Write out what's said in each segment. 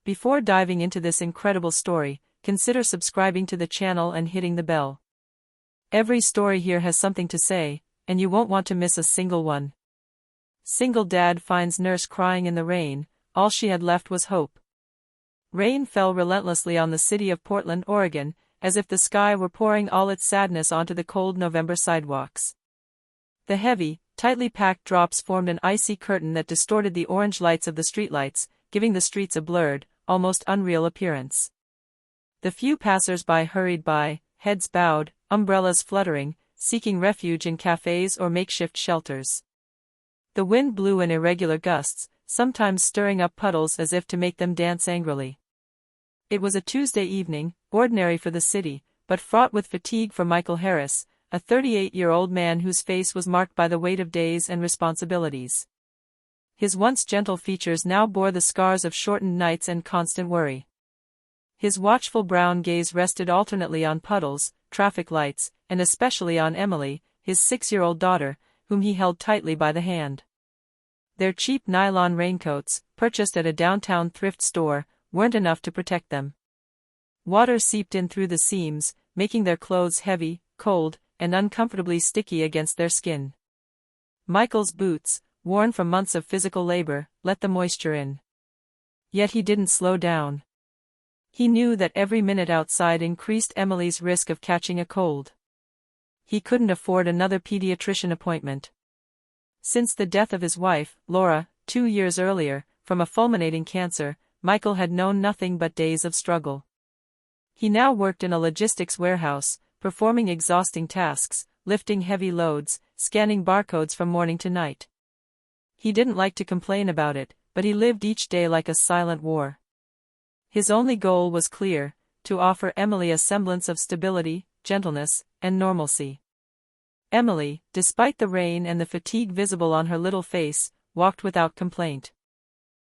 Before diving into this incredible story, consider subscribing to the channel and hitting the bell. Every story here has something to say, and you won't want to miss a single one. Single dad finds nurse crying in the rain. All she had left was hope. Rain fell relentlessly on the city of Portland, Oregon, as if the sky were pouring all its sadness onto the cold November sidewalks. The heavy, tightly packed drops formed an icy curtain that distorted the orange lights of the streetlights, giving the streets a blurred, almost unreal appearance. The few passers-by hurried by, heads bowed, umbrellas fluttering, seeking refuge in cafes or makeshift shelters. The wind blew in irregular gusts, sometimes stirring up puddles as if to make them dance angrily. It was a Tuesday evening, ordinary for the city, but fraught with fatigue for Michael Harris, a 38-year-old man whose face was marked by the weight of days and responsibilities. His once gentle features now bore the scars of shortened nights and constant worry. His watchful brown gaze rested alternately on puddles, traffic lights, and especially on Emily, his 6-year-old daughter, whom he held tightly by the hand. Their cheap nylon raincoats, purchased at a downtown thrift store, weren't enough to protect them. Water seeped in through the seams, making their clothes heavy, cold, and uncomfortably sticky against their skin. Michael's boots, worn from months of physical labor, let the moisture in. Yet he didn't slow down. He knew that every minute outside increased Emily's risk of catching a cold. He couldn't afford another pediatrician appointment. Since the death of his wife, Laura, 2 years earlier, from a fulminating cancer, Michael had known nothing but days of struggle. He now worked in a logistics warehouse, performing exhausting tasks, lifting heavy loads, scanning barcodes from morning to night. He didn't like to complain about it, but he lived each day like a silent war. His only goal was clear: to offer Emily a semblance of stability, gentleness, and normalcy. Emily, despite the rain and the fatigue visible on her little face, walked without complaint.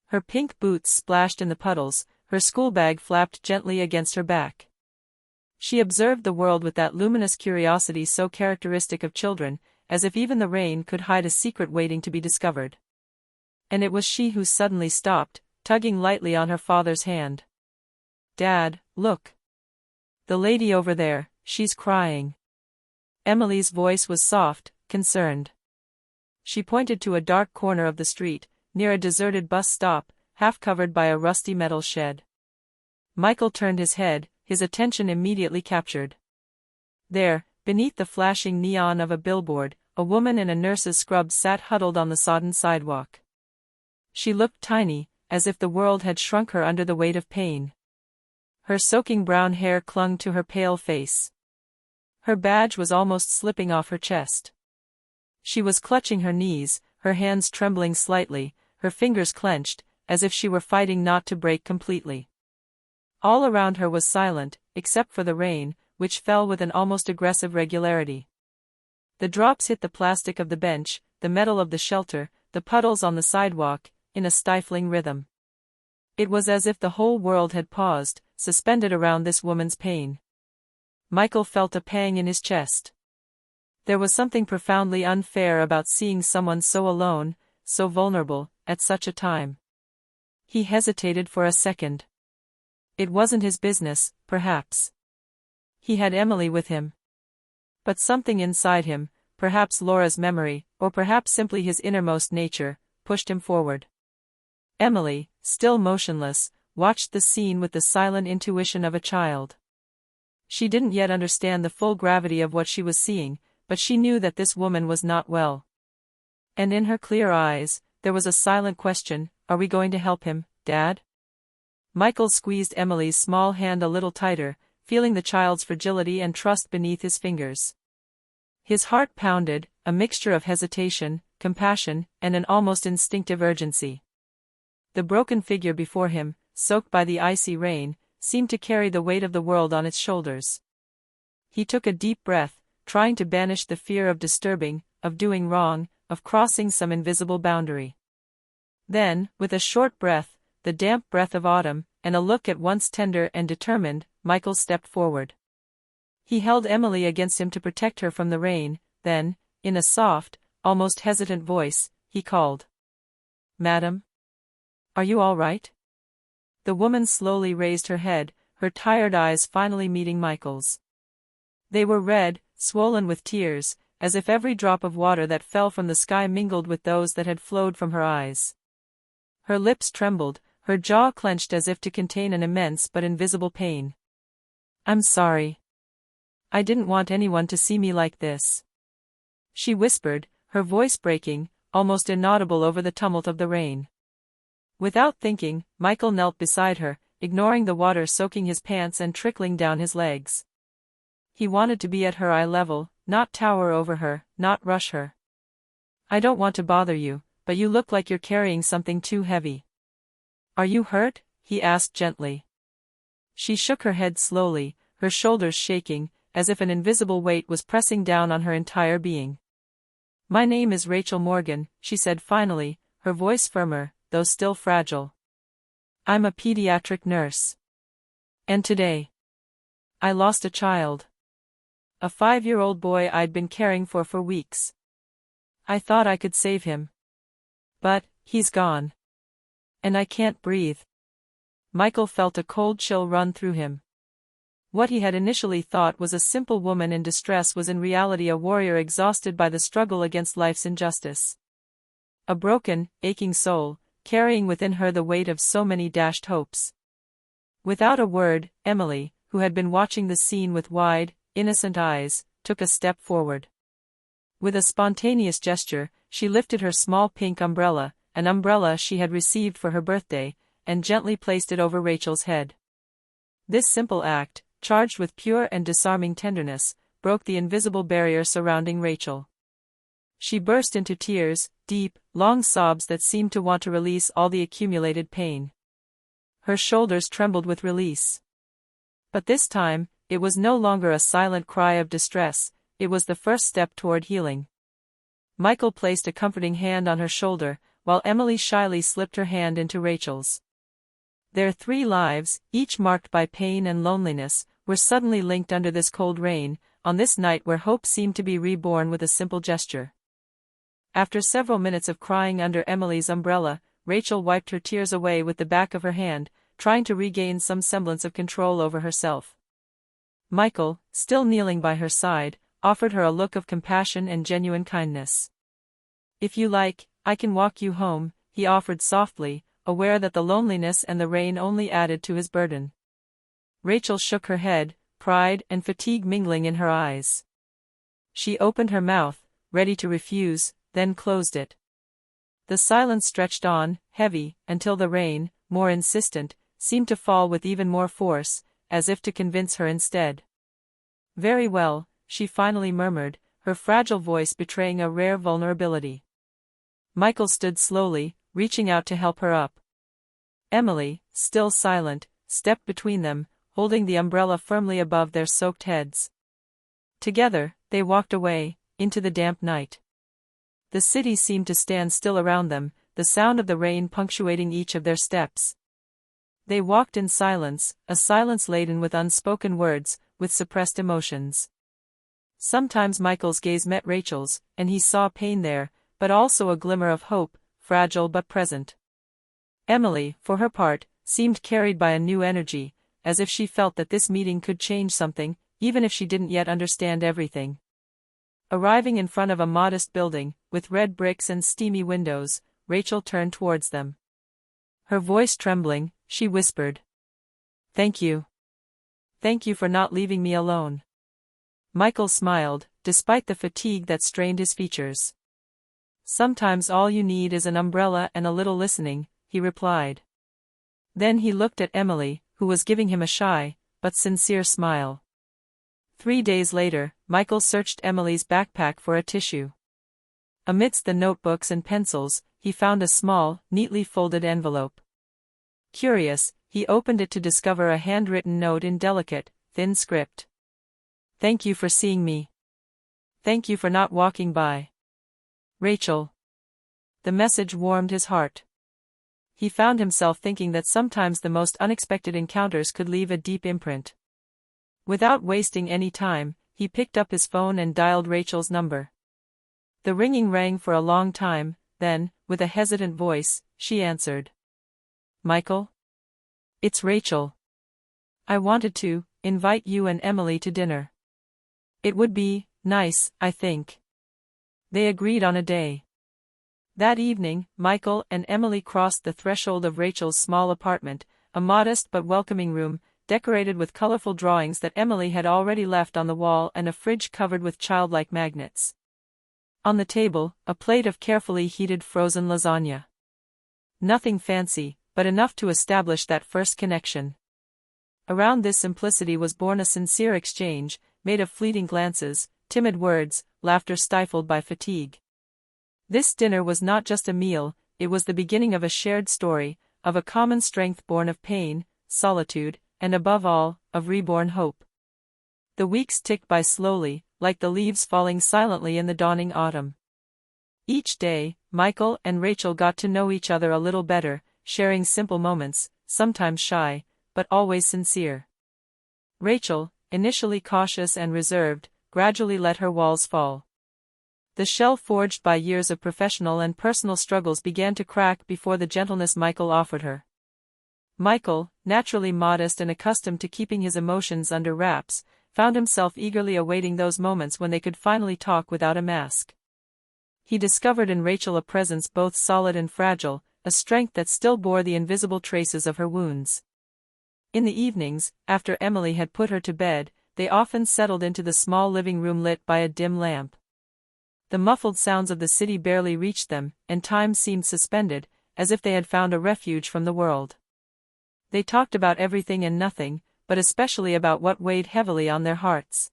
Her pink boots splashed in the puddles, her schoolbag flapped gently against her back. She observed the world with that luminous curiosity so characteristic of children, as if even the rain could hide a secret waiting to be discovered. And it was she who suddenly stopped, tugging lightly on her father's hand. "Dad, look. The lady over there, she's crying." Emily's voice was soft, concerned. She pointed to a dark corner of the street, near a deserted bus stop, half covered by a rusty metal shed. Michael turned his head, his attention immediately captured. There, beneath the flashing neon of a billboard, a woman in a nurse's scrubs sat huddled on the sodden sidewalk. She looked tiny, as if the world had shrunk her under the weight of pain. Her soaking brown hair clung to her pale face. Her badge was almost slipping off her chest. She was clutching her knees, her hands trembling slightly, her fingers clenched, as if she were fighting not to break completely. All around her was silent, except for the rain, which fell with an almost aggressive regularity. The drops hit the plastic of the bench, the metal of the shelter, the puddles on the sidewalk, in a stifling rhythm. It was as if the whole world had paused, suspended around this woman's pain. Michael felt a pang in his chest. There was something profoundly unfair about seeing someone so alone, so vulnerable, at such a time. He hesitated for a second. It wasn't his business, perhaps. He had Emily with him. But something inside him, perhaps Laura's memory, or perhaps simply his innermost nature, pushed him forward. Emily, still motionless, watched the scene with the silent intuition of a child. She didn't yet understand the full gravity of what she was seeing, but she knew that this woman was not well. And in her clear eyes, there was a silent question: "Are we going to help him, Dad?" Michael squeezed Emily's small hand a little tighter, feeling the child's fragility and trust beneath his fingers. His heart pounded, a mixture of hesitation, compassion, and an almost instinctive urgency. The broken figure before him, soaked by the icy rain, seemed to carry the weight of the world on its shoulders. He took a deep breath, trying to banish the fear of disturbing, of doing wrong, of crossing some invisible boundary. Then, with a short breath, the damp breath of autumn, and a look at once tender and determined, Michael stepped forward. He held Emily against him to protect her from the rain, then, in a soft, almost hesitant voice, he called. "Madam? Are you all right?" The woman slowly raised her head, her tired eyes finally meeting Michael's. They were red, swollen with tears, as if every drop of water that fell from the sky mingled with those that had flowed from her eyes. Her lips trembled, her jaw clenched as if to contain an immense but invisible pain. "I'm sorry. I didn't want anyone to see me like this," she whispered, her voice breaking, almost inaudible over the tumult of the rain. Without thinking, Michael knelt beside her, ignoring the water soaking his pants and trickling down his legs. He wanted to be at her eye level, not tower over her, not rush her. "I don't want to bother you, but you look like you're carrying something too heavy." "Are you hurt?" he asked gently. She shook her head slowly, her shoulders shaking, as if an invisible weight was pressing down on her entire being. "My name is Rachel Morgan," she said finally, her voice firmer, though still fragile. "I'm a pediatric nurse. And today, I lost a child. A 5-year-old boy I'd been caring for weeks. I thought I could save him. But, he's gone. And I can't breathe." Michael felt a cold chill run through him. What he had initially thought was a simple woman in distress was in reality a warrior exhausted by the struggle against life's injustice. A broken, aching soul, carrying within her the weight of so many dashed hopes. Without a word, Emily, who had been watching the scene with wide, innocent eyes, took a step forward. With a spontaneous gesture, she lifted her small pink umbrella, an umbrella she had received for her birthday, and gently placed it over Rachel's head. This simple act, charged with pure and disarming tenderness, broke the invisible barrier surrounding Rachel. She burst into tears, deep, long sobs that seemed to want to release all the accumulated pain. Her shoulders trembled with release. But this time, it was no longer a silent cry of distress, it was the first step toward healing. Michael placed a comforting hand on her shoulder, while Emily shyly slipped her hand into Rachel's. Their 3 lives, each marked by pain and loneliness, were suddenly linked under this cold rain, on this night where hope seemed to be reborn with a simple gesture. After several minutes of crying under Emily's umbrella, Rachel wiped her tears away with the back of her hand, trying to regain some semblance of control over herself. Michael, still kneeling by her side, offered her a look of compassion and genuine kindness. "If you like, I can walk you home," he offered softly, aware that the loneliness and the rain only added to his burden. Rachel shook her head, pride and fatigue mingling in her eyes. She opened her mouth, ready to refuse, then closed it. The silence stretched on, heavy, until the rain, more insistent, seemed to fall with even more force, as if to convince her instead. "Very well," she finally murmured, her fragile voice betraying a rare vulnerability. Michael stood slowly, reaching out to help her up. Emily, still silent, stepped between them, holding the umbrella firmly above their soaked heads. Together, they walked away, into the damp night. The city seemed to stand still around them, the sound of the rain punctuating each of their steps. They walked in silence, a silence laden with unspoken words, with suppressed emotions. Sometimes Michael's gaze met Rachel's, and he saw pain there, but also a glimmer of hope, fragile but present. Emily, for her part, seemed carried by a new energy, as if she felt that this meeting could change something, even if she didn't yet understand everything. Arriving in front of a modest building, with red bricks and steamy windows, Rachel turned towards them. Her voice trembling, she whispered, "Thank you. Thank you for not leaving me alone." Michael smiled, despite the fatigue that strained his features. "Sometimes all you need is an umbrella and a little listening," he replied. Then he looked at Emily, who was giving him a shy, but sincere smile. 3 days later, Michael searched Emily's backpack for a tissue. Amidst the notebooks and pencils, he found a small, neatly folded envelope. Curious, he opened it to discover a handwritten note in delicate, thin script. "Thank you for seeing me. Thank you for not walking by. Rachel." The message warmed his heart. He found himself thinking that sometimes the most unexpected encounters could leave a deep imprint. Without wasting any time, he picked up his phone and dialed Rachel's number. The ringing rang for a long time, then, with a hesitant voice, she answered. "Michael?" It's Rachel. I wanted to invite you and Emily to dinner. It would be nice, I think. They agreed on a day. That evening, Michael and Emily crossed the threshold of Rachel's small apartment, a modest but welcoming room, decorated with colorful drawings that Emily had already left on the wall and a fridge covered with childlike magnets. On the table, a plate of carefully heated frozen lasagna. Nothing fancy, but enough to establish that first connection. Around this simplicity was born a sincere exchange, made of fleeting glances, timid words, laughter stifled by fatigue. This dinner was not just a meal, it was the beginning of a shared story, of a common strength born of pain, solitude, and above all, of reborn hope. The weeks ticked by slowly, like the leaves falling silently in the dawning autumn. Each day, Michael and Rachel got to know each other a little better, sharing simple moments, sometimes shy, but always sincere. Rachel, initially cautious and reserved, gradually let her walls fall. The shell forged by years of professional and personal struggles began to crack before the gentleness Michael offered her. Michael, naturally modest and accustomed to keeping his emotions under wraps, found himself eagerly awaiting those moments when they could finally talk without a mask. He discovered in Rachel a presence both solid and fragile, a strength that still bore the invisible traces of her wounds. In the evenings, after Emily had put her to bed, they often settled into the small living room lit by a dim lamp. The muffled sounds of the city barely reached them, and time seemed suspended, as if they had found a refuge from the world. They talked about everything and nothing, but especially about what weighed heavily on their hearts.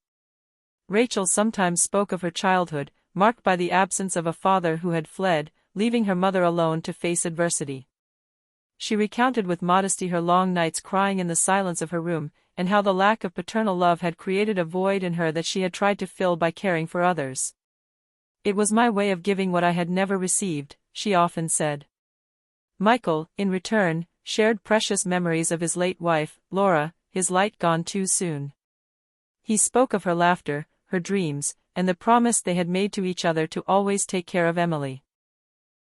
Rachel sometimes spoke of her childhood, marked by the absence of a father who had fled, leaving her mother alone to face adversity. She recounted with modesty her long nights crying in the silence of her room, and how the lack of paternal love had created a void in her that she had tried to fill by caring for others. "It was my way of giving what I had never received," she often said. Michael, in return, shared precious memories of his late wife, Laura, his light gone too soon. He spoke of her laughter, her dreams, and the promise they had made to each other to always take care of Emily.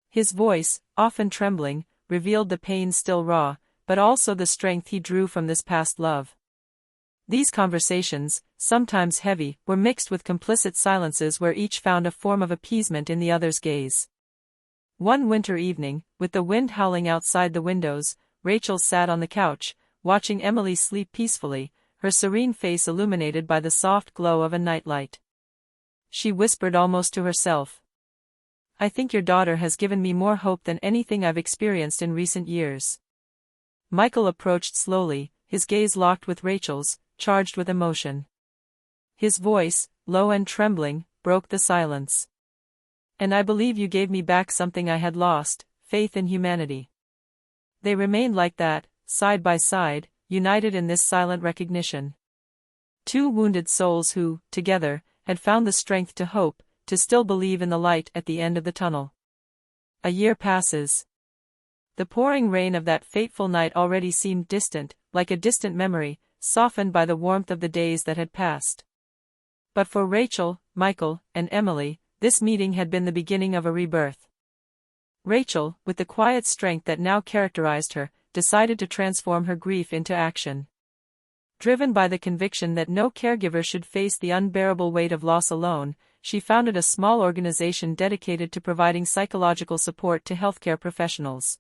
His voice, often trembling, revealed the pain still raw, but also the strength he drew from this past love. These conversations, sometimes heavy, were mixed with complicit silences where each found a form of appeasement in the other's gaze. One winter evening, with the wind howling outside the windows, Rachel sat on the couch, watching Emily sleep peacefully, her serene face illuminated by the soft glow of a nightlight. She whispered almost to herself, "I think your daughter has given me more hope than anything I've experienced in recent years." Michael approached slowly, his gaze locked with Rachel's, charged with emotion. His voice, low and trembling, broke the silence. "And I believe you gave me back something I had lost, faith in humanity." They remained like that, side by side, united in this silent recognition. Two wounded souls who, together, had found the strength to hope, to still believe in the light at the end of the tunnel. A year passes. The pouring rain of that fateful night already seemed distant, like a distant memory, softened by the warmth of the days that had passed. But for Rachel, Michael, and Emily, this meeting had been the beginning of a rebirth. Rachel, with the quiet strength that now characterized her, decided to transform her grief into action. Driven by the conviction that no caregiver should face the unbearable weight of loss alone, she founded a small organization dedicated to providing psychological support to healthcare professionals.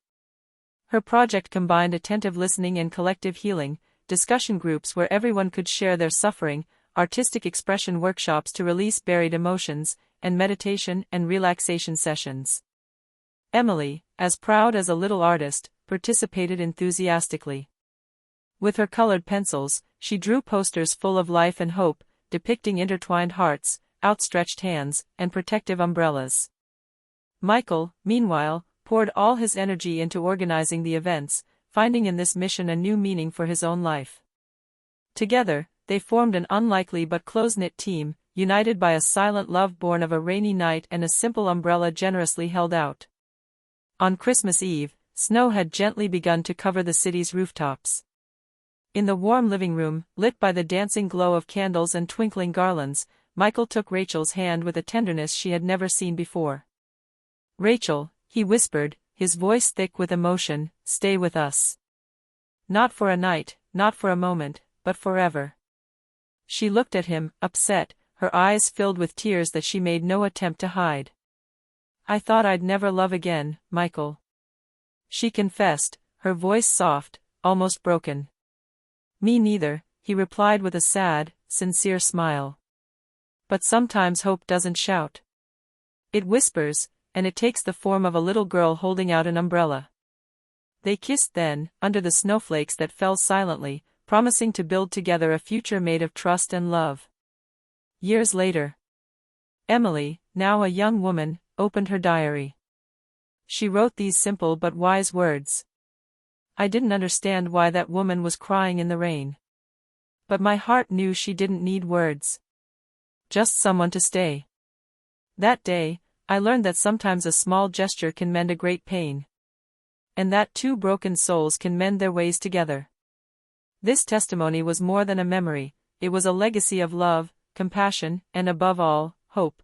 Her project combined attentive listening and collective healing, discussion groups where everyone could share their suffering, artistic expression workshops to release buried emotions, and meditation and relaxation sessions. Emily, as proud as a little artist, participated enthusiastically. With her colored pencils, she drew posters full of life and hope, depicting intertwined hearts, outstretched hands, and protective umbrellas. Michael, meanwhile, poured all his energy into organizing the events, finding in this mission a new meaning for his own life. Together, they formed an unlikely but close-knit team, united by a silent love born of a rainy night and a simple umbrella generously held out. On Christmas Eve, snow had gently begun to cover the city's rooftops. In the warm living room, lit by the dancing glow of candles and twinkling garlands, Michael took Rachel's hand with a tenderness she had never seen before. "Rachel," he whispered, his voice thick with emotion, "stay with us. Not for a night, not for a moment, but forever. She looked at him, upset, her eyes filled with tears that she made no attempt to hide. I thought I'd never love again, Michael. She confessed, her voice soft, almost broken. Me neither, he replied with a sad, sincere smile. But sometimes hope doesn't shout. It whispers, and it takes the form of a little girl holding out an umbrella. They kissed then, under the snowflakes that fell silently, promising to build together a future made of trust and love. Years later, Emily, now a young woman, opened her diary. She wrote these simple but wise words. I didn't understand why that woman was crying in the rain. But my heart knew she didn't need words. Just someone to stay. That day, I learned that sometimes a small gesture can mend a great pain. And that two broken souls can mend their ways together. This testimony was more than a memory, it was a legacy of love, compassion, and above all, hope.